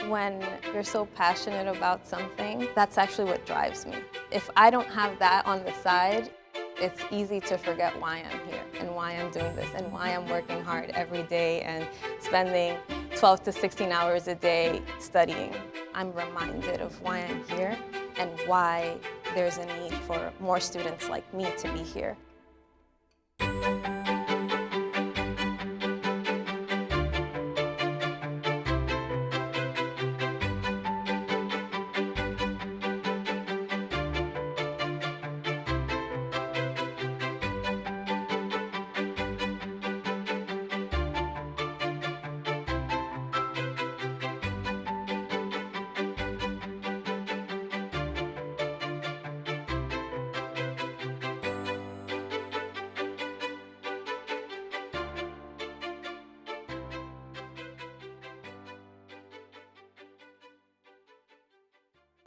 When you're so passionate about something, that's actually what drives me. If I don't have that on the side, it's easy to forget why I'm here and why I'm doing this and why I'm working hard every day and spending 12 to 16 hours a day studying. I'm reminded of why I'm here and why there's a need for more students like me to be here.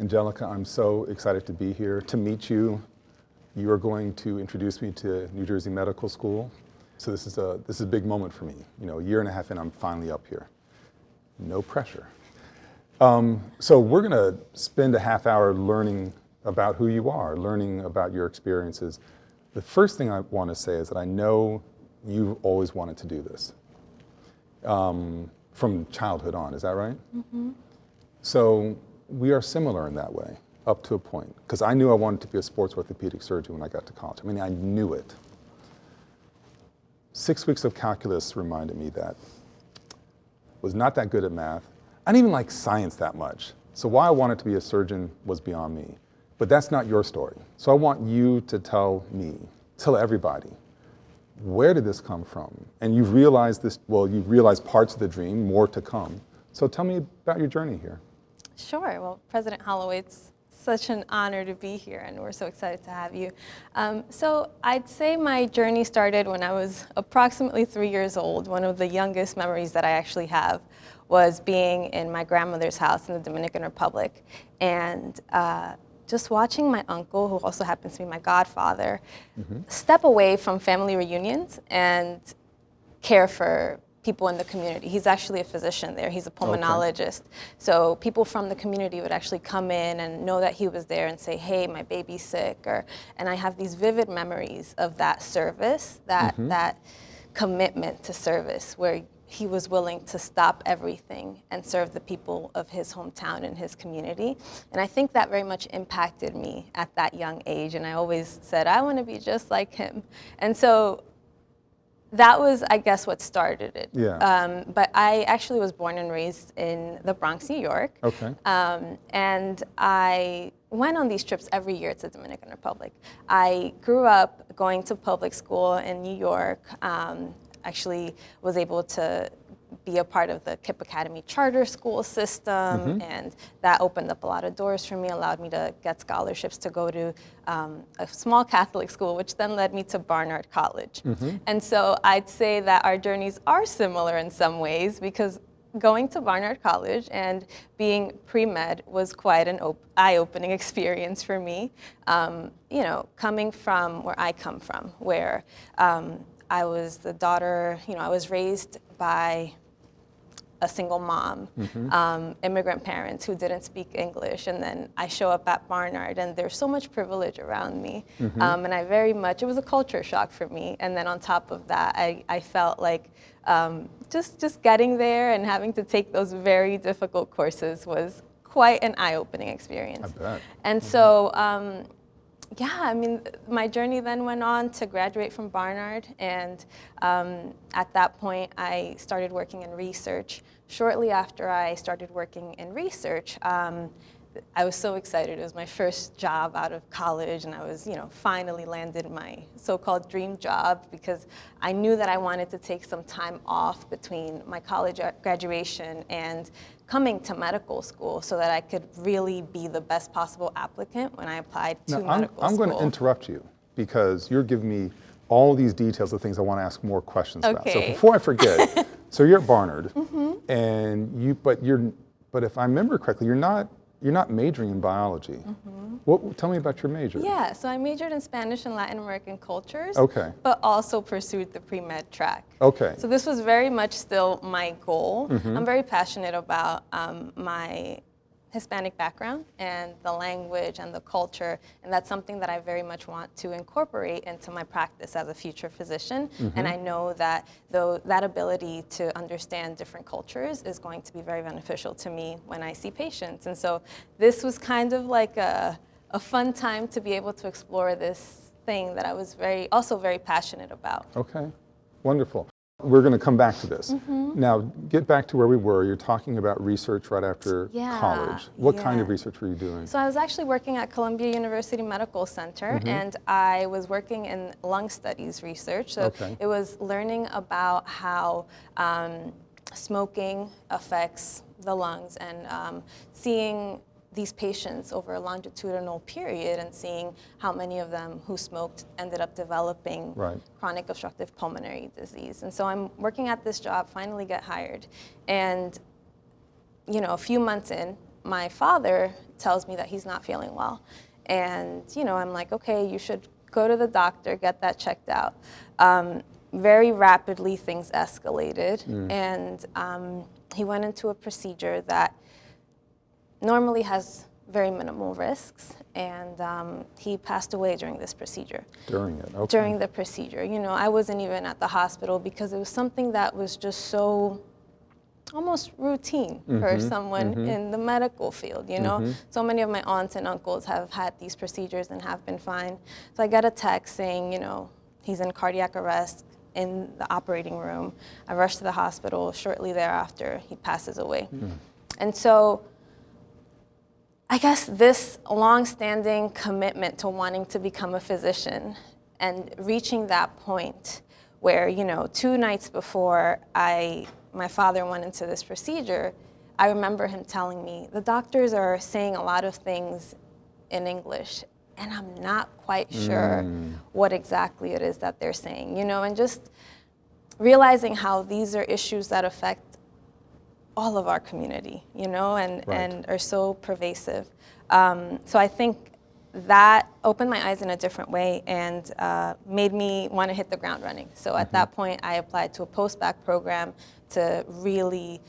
Angelica, I'm so excited to be here, to meet you. You are going to introduce me to New Jersey Medical School. So this is a big moment for me. You know, a year and a half in, I'm finally up here. No pressure. So we're gonna spend a half hour learning about who you are, learning about your experiences. The first thing I wanna say is that I know you've always wanted to do this. From childhood on, is that right? Mm-hmm. So, we are similar in that way, up to a point. Because I knew I wanted to be a sports orthopedic surgeon when I got to college. I mean, I knew it. 6 weeks of calculus reminded me that I was not that good at math. I didn't even like science that much. So why I wanted to be a surgeon was beyond me. But that's not your story. So I want you to tell me, tell everybody, where did this come from? And you've realized this, well, you've realized parts of the dream, more to come. So tell me about your journey here. Sure. Well, President Holloway, it's such an honor to be here, and we're so excited to have you. So I'd say my journey started when I was approximately 3 years old. One of the youngest memories that I actually have was being in my grandmother's house in the Dominican Republic, and just watching my uncle, who also happens to be my godfather, step away from family reunions and care for people in the community. He's actually a physician there. He's a pulmonologist. Okay. So people from the community would actually come in and know that he was there and say, hey, my baby's sick. And I have these vivid memories of that service, that commitment to service, where he was willing to stop everything and serve the people of his hometown and his community. And I think that very much impacted me at that young age. And I always said, I want to be just like him. And so that was, I guess, what started it. Yeah. But I actually was born and raised in the Bronx, New York. Okay. And I went on these trips every year to the Dominican Republic. I grew up going to public school in New York. Actually was able to be a part of the KIPP Academy charter school system, and that opened up a lot of doors for me, allowed me to get scholarships to go to a small Catholic school, which then led me to Barnard College. And so I'd say that our journeys are similar in some ways, because going to Barnard College and being pre-med was quite an eye-opening experience for me. You know, coming from where I come from, where I was the daughter, you know, I was raised by a single mom, immigrant parents who didn't speak English, and then I show up at Barnard and there's so much privilege around me. And I very much, it was a culture shock for me. And then on top of that, I felt like just getting there and having to take those very difficult courses was quite an eye-opening experience. I bet. And so, yeah, I mean, my journey then went on to graduate from Barnard, and at that point, I started working in research. Shortly after I started working in research, I was so excited. It was my first job out of college, and I was, you know, finally landed my so-called dream job, because I knew that I wanted to take some time off between my college graduation and coming to medical school so that I could really be the best possible applicant when I applied to medical school. I'm going to interrupt you, because you're giving me all these details of things I want to ask more questions about. So before I forget, so you're at Barnard, and but if I remember correctly, you're not you're not majoring in biology. Tell me about your major. Yeah, so I majored in Spanish and Latin American cultures, Okay. but also pursued the pre-med track. Okay. So this was very much still my goal. I'm very passionate about my Hispanic background and the language and the culture, and that's something that I very much want to incorporate into my practice as a future physician. And I know that that ability to understand different cultures is going to be very beneficial to me when I see patients. And so this was kind of like a fun time to be able to explore this thing that I was also very passionate about. Okay, wonderful. We're going to come back to this. Now, get back to where we were. You're talking about research right after college. What kind of research were you doing? So I was actually working at Columbia University Medical Center, and I was working in lung studies research. So it was learning about how smoking affects the lungs and seeing these patients over a longitudinal period and seeing how many of them who smoked ended up developing chronic obstructive pulmonary disease. And so I'm working at this job, finally get hired. And, you know, a few months in, my father tells me that he's not feeling well. And, you know, I'm like, okay, you should go to the doctor, get that checked out. Very rapidly, things escalated. And he went into a procedure that normally has very minimal risks, and he passed away during this procedure. During it, okay. During the procedure. You know, I wasn't even at the hospital because it was something that was just so almost routine for someone in the medical field, you know? So many of my aunts and uncles have had these procedures and have been fine. So I got a text saying, you know, he's in cardiac arrest in the operating room. I rushed to the hospital. Shortly thereafter, he passes away. And so I guess this long-standing commitment to wanting to become a physician and reaching that point where, you know, 2 nights before my father went into this procedure, I remember him telling me, the doctors are saying a lot of things in English, and I'm not quite sure what exactly it is that they're saying, you know, and just realizing how these are issues that affect all of our community, you know, and are so pervasive. So I think that opened my eyes in a different way and made me want to hit the ground running. So at that point, I applied to a post-bac program to really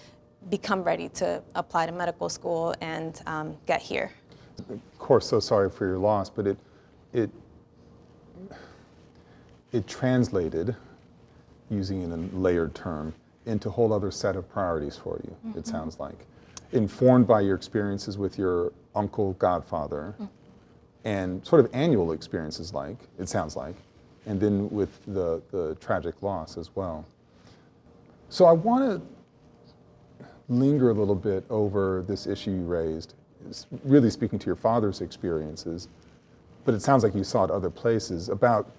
become ready to apply to medical school and get here. Of course, so sorry for your loss, but it translated, using it in a layered term, into a whole other set of priorities for you, it sounds like. Informed by your experiences with your uncle, godfather, and sort of annual experiences, like, it sounds like, and then with the tragic loss as well. So I want to linger a little bit over this issue you raised, really speaking to your father's experiences, but it sounds like you saw it other places, about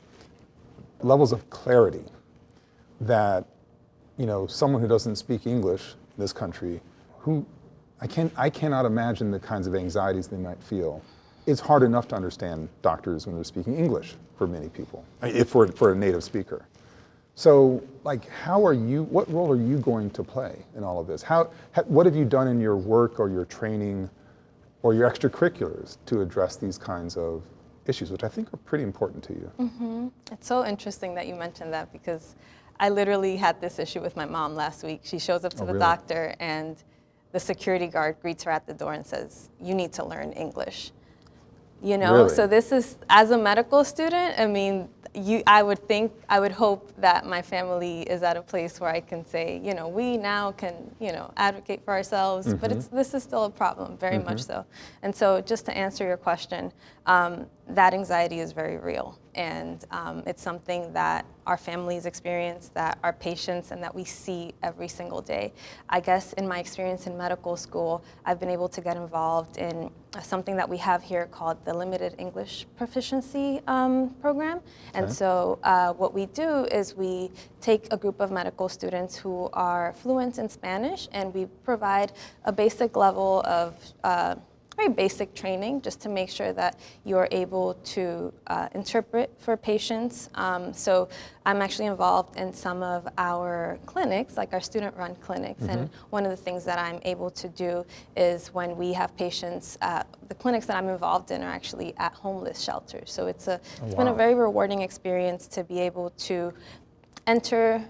levels of clarity that, you know, someone who doesn't speak English in this country, who I cannot imagine the kinds of anxieties they might feel. It's hard enough to understand doctors when they're speaking English for many people, for a native speaker. So, like, what role are you going to play in all of this? What have you done in your work or your training or your extracurriculars to address these kinds of issues, which I think are pretty important to you? It's so interesting that you mentioned that, because I literally had this issue with my mom last week. She shows up to the doctor and the security guard greets her at the door and says, "You need to learn English." You know, so this is, as a medical student, I mean, I would hope that my family is at a place where I can say, you know, we now can, you know, advocate for ourselves, but this is still a problem, very much so. And so just to answer your question, that anxiety is very real. And it's something that our families experience, that our patients, and that we see every single day. I guess in my experience in medical school, I've been able to get involved in something that we have here called the Limited English Proficiency Program. And so what we do is we take a group of medical students who are fluent in Spanish, and we provide a basic level of very basic training just to make sure that you're able to interpret for patients. So I'm actually involved in some of our clinics, like our student-run clinics. And one of the things that I'm able to do is when we have patients, the clinics that I'm involved in are actually at homeless shelters. So it's been a very rewarding experience to be able to enter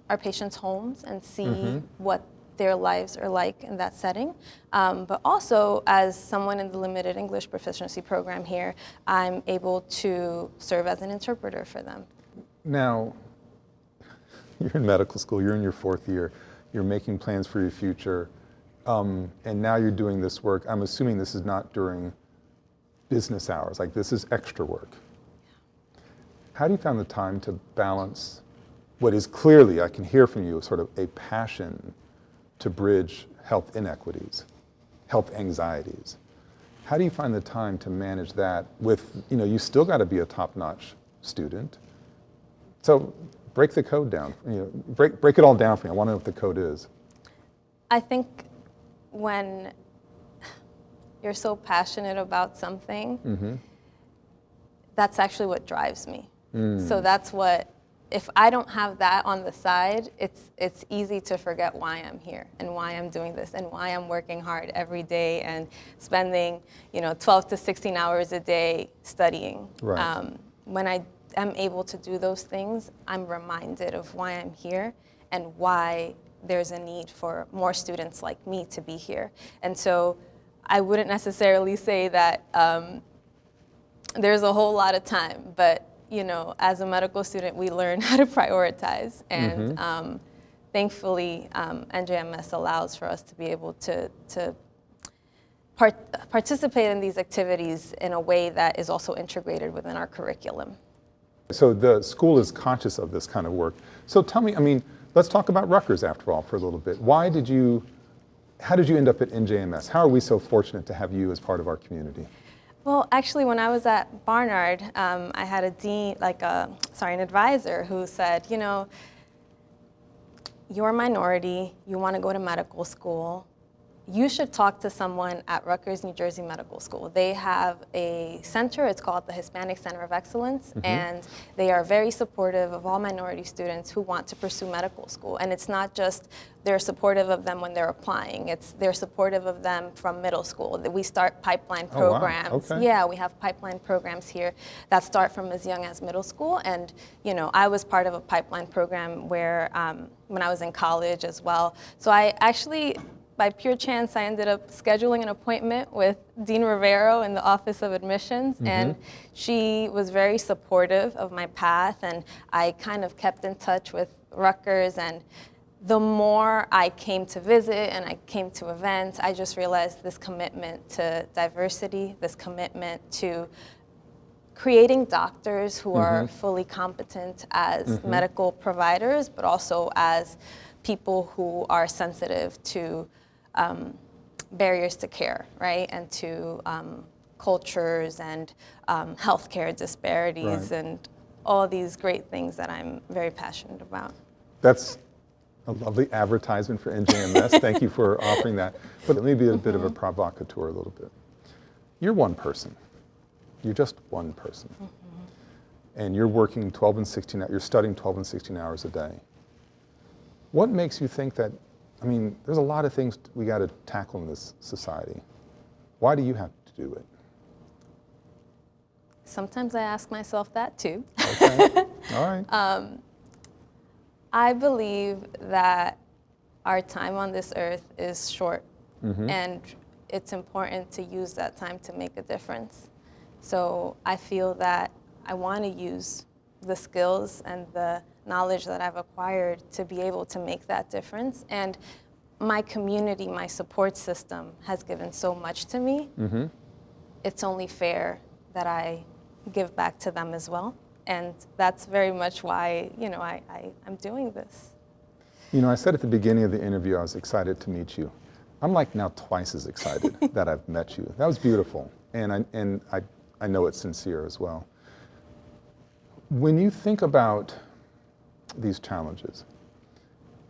our patients' homes and see what their lives are like in that setting. But also, as someone in the limited English proficiency program here, I'm able to serve as an interpreter for them. Now, you're in medical school, you're in your 4th year, you're making plans for your future, and now you're doing this work. I'm assuming this is not during business hours, like this is extra work. How do you find the time to balance what is clearly, I can hear from you, sort of a passion to bridge health inequities, health anxieties? How do you find the time to manage that with, you still got to be a top-notch student. So break the code down, break it all down for me. I want to know what the code is. I think when you're so passionate about something, that's actually what drives me. So that's what, if I don't have that on the side, it's easy to forget why I'm here and why I'm doing this and why I'm working hard every day and spending 12 to 16 hours a day studying. Right. When I am able to do those things, I'm reminded of why I'm here and why there's a need for more students like me to be here. And so I wouldn't necessarily say that there's a whole lot of time, but as a medical student, we learn how to prioritize. And thankfully, NJMS allows for us to be able to participate in these activities in a way that is also integrated within our curriculum. So the school is conscious of this kind of work. So tell me, let's talk about Rutgers after all for a little bit. How did you end up at NJMS? How are we so fortunate to have you as part of our community? Well, actually, when I was at Barnard, I had an advisor who said, you're a minority, you want to go to medical school, you should talk to someone at Rutgers, New Jersey Medical School. They have a center, it's called the Hispanic Center of Excellence, and they are very supportive of all minority students who want to pursue medical school. And it's not just they're supportive of them when they're applying, they're supportive of them from middle school. We start pipeline programs. Oh, wow. Okay. Yeah, we have pipeline programs here that start from as young as middle school. And, I was part of a pipeline program where, when I was in college as well. So I actually, by pure chance, I ended up scheduling an appointment with Dean Rivero in the Office of Admissions, and she was very supportive of my path, and I kind of kept in touch with Rutgers, and the more I came to visit and I came to events, I just realized this commitment to diversity, this commitment to creating doctors who are fully competent as medical providers, but also as people who are sensitive to barriers to care, right? And to cultures and healthcare disparities and all these great things that I'm very passionate about. That's a lovely advertisement for NJMS. Thank you for offering that. But let me be a bit of a provocateur a little bit. You're one person. You're just one person. And you're working 12 and 16 hours, you're studying 12 and 16 hours a day. What makes you think that, there's a lot of things we got to tackle in this society. Why do you have to do it? Sometimes I ask myself that too. Okay. All right. I believe that our time on this earth is short, and it's important to use that time to make a difference. So I feel that I want to use the skills and the knowledge that I've acquired to be able to make that difference. And my community, my support system has given so much to me. It's only fair that I give back to them as well. And that's very much why, I'm doing this. I said at the beginning of the interview I was excited to meet you. I'm like now twice as excited that I've met you. That was beautiful. And I know it's sincere as well. When you think about these challenges,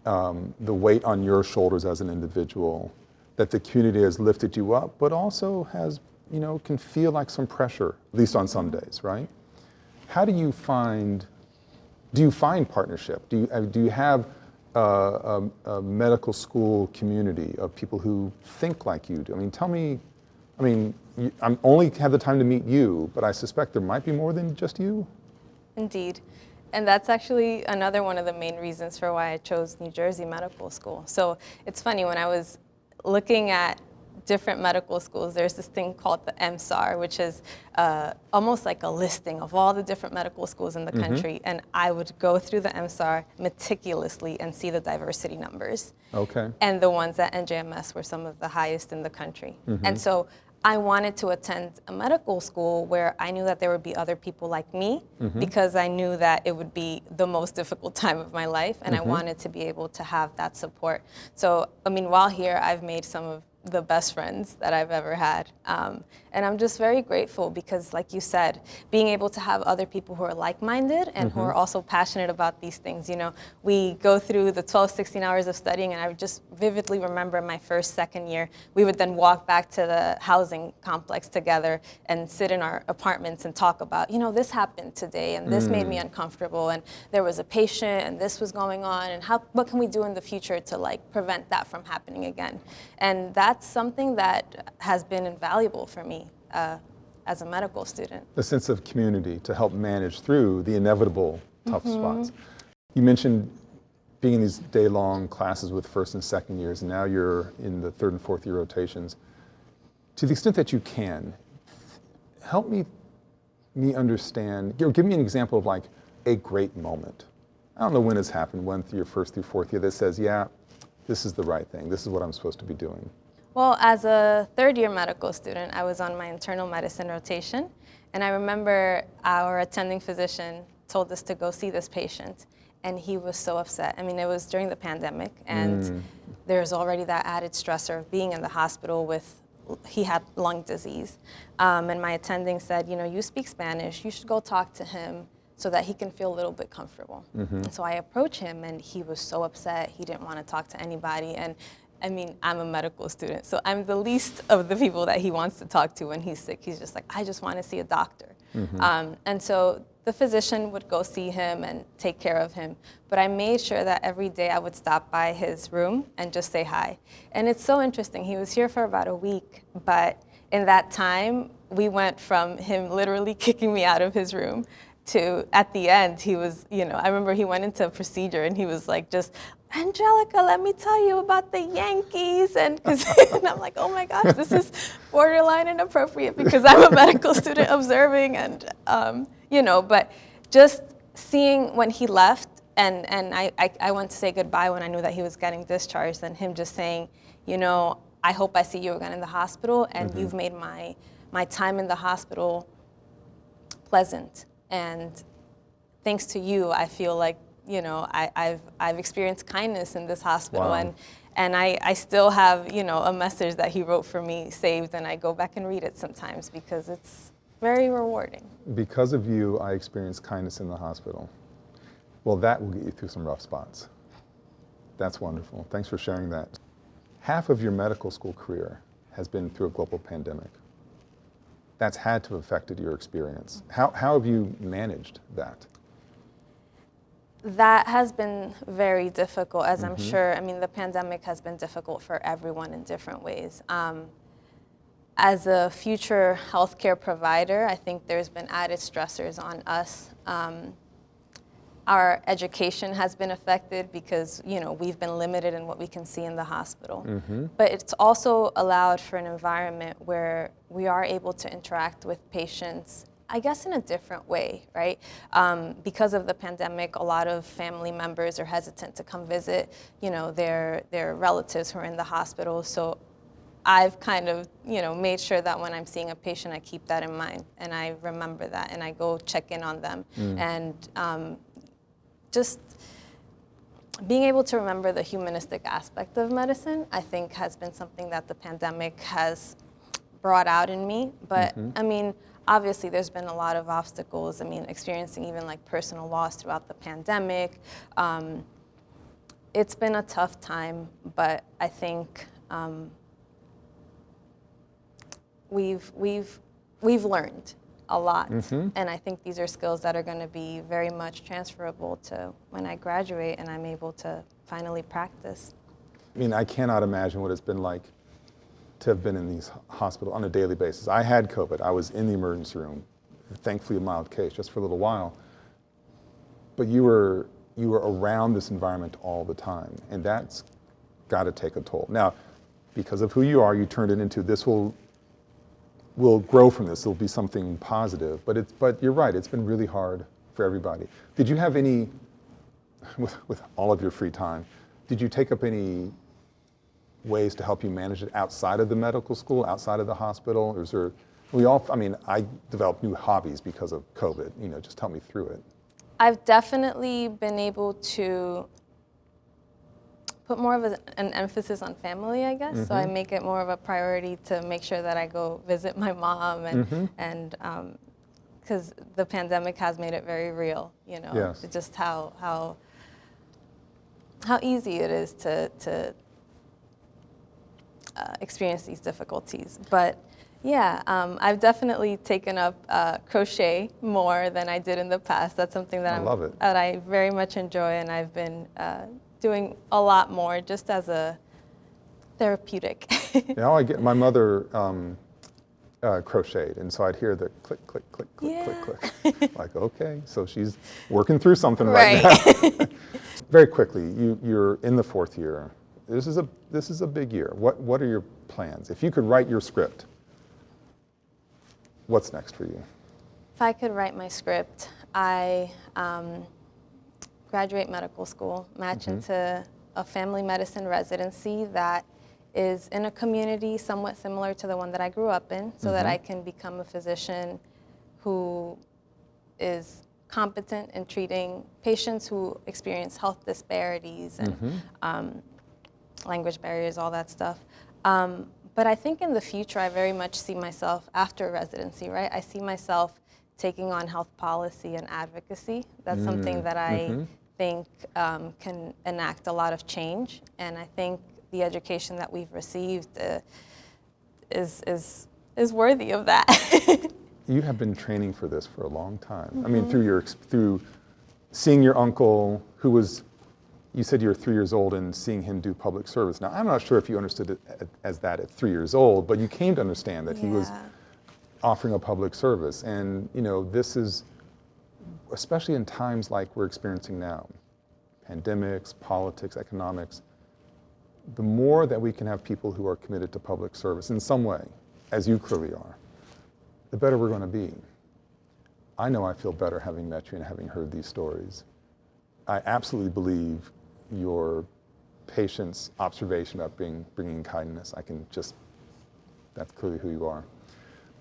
the weight on your shoulders as an individual, that the community has lifted you up, but also has, can feel like some pressure, at least on some days, right? How do you find partnership? Do you have a medical school community of people who think like you do? I mean, tell me, I'm only have the time to meet you, but I suspect there might be more than just you. Indeed. And that's actually another one of the main reasons for why I chose New Jersey Medical School. So it's funny, when I was looking at different medical schools, there's this thing called the MSAR, which is almost like a listing of all the different medical schools in the country. And I would go through the MSAR meticulously and see the diversity numbers. Okay. And the ones at NJMS were some of the highest in the country. And so I wanted to attend a medical school where I knew that there would be other people like me, because I knew that it would be the most difficult time of my life, and I wanted to be able to have that support. So, while here, I've made some of the best friends that I've ever had. And I'm just very grateful because, like you said, being able to have other people who are like-minded and who are also passionate about these things. We go through the 12, 16 hours of studying, and I would just vividly remember my first, second year, we would then walk back to the housing complex together and sit in our apartments and talk about, this happened today, and this made me uncomfortable, and there was a patient, and this was going on, and what can we do in the future to prevent that from happening again? And that's something that has been invaluable for me as a medical student. The sense of community to help manage through the inevitable tough spots. You mentioned being in these day-long classes with first and second years, and now you're in the third and fourth year rotations. To the extent that you can, help me understand, give me an example of a great moment. I don't know when it's happened, when through your first through fourth year, that says, yeah, this is the right thing. This is what I'm supposed to be doing. Well, as a third-year medical student, I was on my internal medicine rotation, and I remember our attending physician told us to go see this patient, and he was so upset. It was during the pandemic, and there's already that added stressor of being in the hospital he had lung disease. And my attending said, you speak Spanish, you should go talk to him so that he can feel a little bit comfortable. And so I approached him, and he was so upset. He didn't want to talk to anybody. And I'm a medical student, so I'm the least of the people that he wants to talk to when he's sick. He's just like, I just want to see a doctor. And so the physician would go see him and take care of him. But I made sure that every day I would stop by his room and just say hi. And it's so interesting. He was here for about a week, but in that time, we went from him literally kicking me out of his room to, at the end, he was, I remember he went into a procedure and he was like, just, Angelica, let me tell you about the Yankees. And I'm like, oh my gosh, this is borderline inappropriate because I'm a medical student observing. And, but just seeing when he left and I went to say goodbye when I knew that he was getting discharged, and him just saying, I hope I see you again in the hospital, and you've made my time in the hospital pleasant. And thanks to you, I feel like, I've experienced kindness in this hospital. Wow. And I still have, a message that he wrote for me saved, and I go back and read it sometimes because it's very rewarding. Because of you, I experienced kindness in the hospital. Well, that will get you through some rough spots. That's wonderful. Thanks for sharing that. Half of your medical school career has been through a global pandemic. That's had to have affected your experience. How have you managed that? That has been very difficult, as I'm sure. The pandemic has been difficult for everyone in different ways. As a future healthcare provider, I think there's been added stressors on us. Our education has been affected because, we've been limited in what we can see in the hospital. But it's also allowed for an environment where we are able to interact with patients, I guess, in a different way, right? Because of the pandemic, a lot of family members are hesitant to come visit, their relatives who are in the hospital. So I've kind of, made sure that when I'm seeing a patient, I keep that in mind, and I remember that, and I go check in on them. And just being able to remember the humanistic aspect of medicine, I think, has been something that the pandemic has brought out in me. But obviously there's been a lot of obstacles. Experiencing even personal loss throughout the pandemic. It's been a tough time, but I think we've learned a lot. And I think these are skills that are going to be very much transferable to when I graduate and I'm able to finally practice. I mean, I cannot imagine what it's been like to have been in these hospitals on a daily basis. I had COVID. I was in the emergency room, thankfully a mild case, just for a little while. But you were around this environment all the time, and that's got to take a toll. Now, because of who you are, you turned it into this will grow from this. It'll be something positive. But you're right. It's been really hard for everybody. Did you have any, with all of your free time, did you take up any ways to help you manage it outside of the medical school, outside of the hospital? Or is there, I developed new hobbies because of COVID. Just help me through it. I've definitely been able to put more of an emphasis on family, I guess. So I make it more of a priority to make sure that I go visit my mom and because the pandemic has made it very real, Yes. just how easy it is to experience these difficulties. But yeah, I've definitely taken up crochet more than I did in the past. That's something that that I very much enjoy, and I've been doing a lot more just as a therapeutic. I get my mother crocheted, and so I'd hear the click, click, click, click, click, click. Like, okay, so she's working through something right now. Very quickly, you're in the 4th year. This is a big year. What are your plans? If you could write your script, what's next for you? If I could write my script, I graduate medical school, match into a family medicine residency that is in a community somewhat similar to the one that I grew up in, so that I can become a physician who is competent in treating patients who experience health disparities and language barriers, all that stuff. But I think in the future, I very much see myself after residency, right? I see myself taking on health policy and advocacy. That's something that I think can enact a lot of change. And I think the education that we've received is worthy of that. You have been training for this for a long time. I mean, through seeing your uncle, who was, you said you were 3 years old, and seeing him do public service. Now, I'm not sure if you understood it as that at 3 years old, but you came to understand that he was offering a public service. And, this is, especially in times like we're experiencing now, pandemics, politics, economics, the more that we can have people who are committed to public service in some way, as you clearly are, the better we're going to be. I know I feel better having met you and having heard these stories. I absolutely believe your patient's observation about bringing kindness. That's clearly who you are.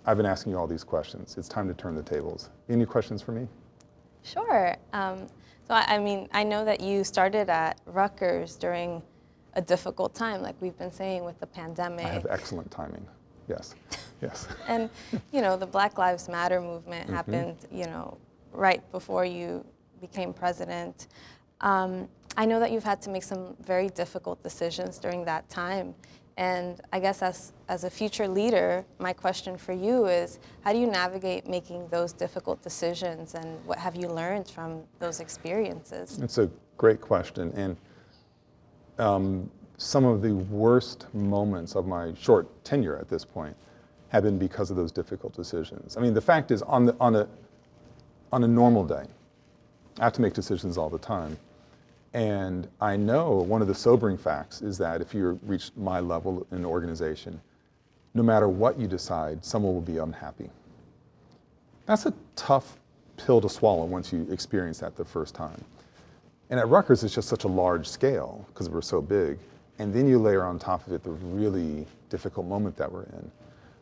I've been asking you all these questions. It's time to turn the tables. Any questions for me? Sure. I know that you started at Rutgers during a difficult time, like we've been saying with the pandemic. I have excellent timing. Yes. Yes. And, the Black Lives Matter movement happened, right before you became president. I know that you've had to make some very difficult decisions during that time. And I guess as a future leader, my question for you is, how do you navigate making those difficult decisions, and what have you learned from those experiences? It's a great question. And some of the worst moments of my short tenure at this point have been because of those difficult decisions. I mean, the fact is, on a normal day, I have to make decisions all the time. And I know one of the sobering facts is that if you reach my level in an organization, no matter what you decide, someone will be unhappy. That's a tough pill to swallow once you experience that the first time. And at Rutgers, it's just such a large scale because we're so big. And then you layer on top of it the really difficult moment that we're in.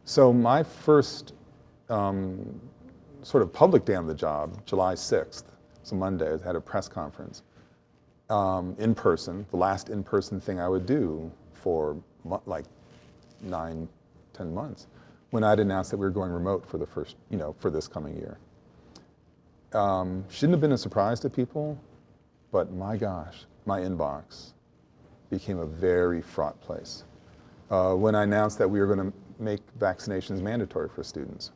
So my first sort of public day on the job, July 6th, it's a Monday, I had a press conference. In person, the last in-person thing I would do for like 9, 10 months, when I'd announced that we were going remote for the first, for this coming year. Shouldn't have been a surprise to people, but my gosh, my inbox became a very fraught place. When I announced that we were going to make vaccinations mandatory for students.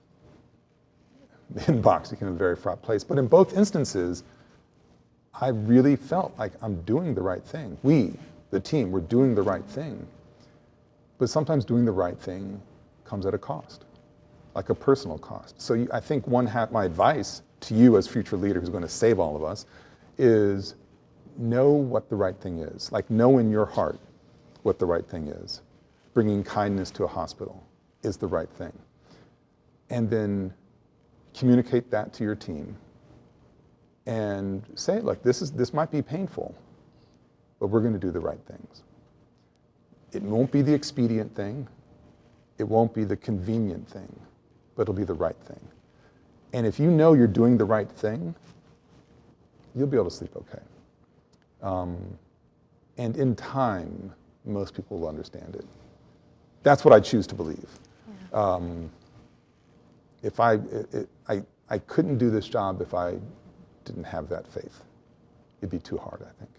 The inbox became a very fraught place. But in both instances, I really felt like I'm doing the right thing. We, the team, we're doing the right thing. But sometimes doing the right thing comes at a cost, like a personal cost. So I think my advice to you as future leader who's going to save all of us is know what the right thing is. Like know in your heart what the right thing is. Bringing kindness to a hospital is the right thing. And then communicate that to your team and say, look, this might be painful, but we're going to do the right things. It won't be the expedient thing. It won't be the convenient thing, but it'll be the right thing. And if you know you're doing the right thing, you'll be able to sleep okay. And in time, most people will understand it. That's what I choose to believe. Yeah. If I couldn't do this job if I didn't have that faith. It'd be too hard, I think.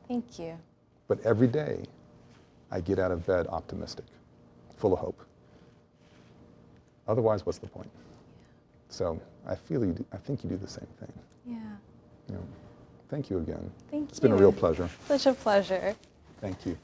Thank you. But every day, I get out of bed optimistic, full of hope. Otherwise, what's the point? So I think you do the same thing. Yeah. You know, thank you again. Thank you. It's been a real pleasure. Such a pleasure. Thank you.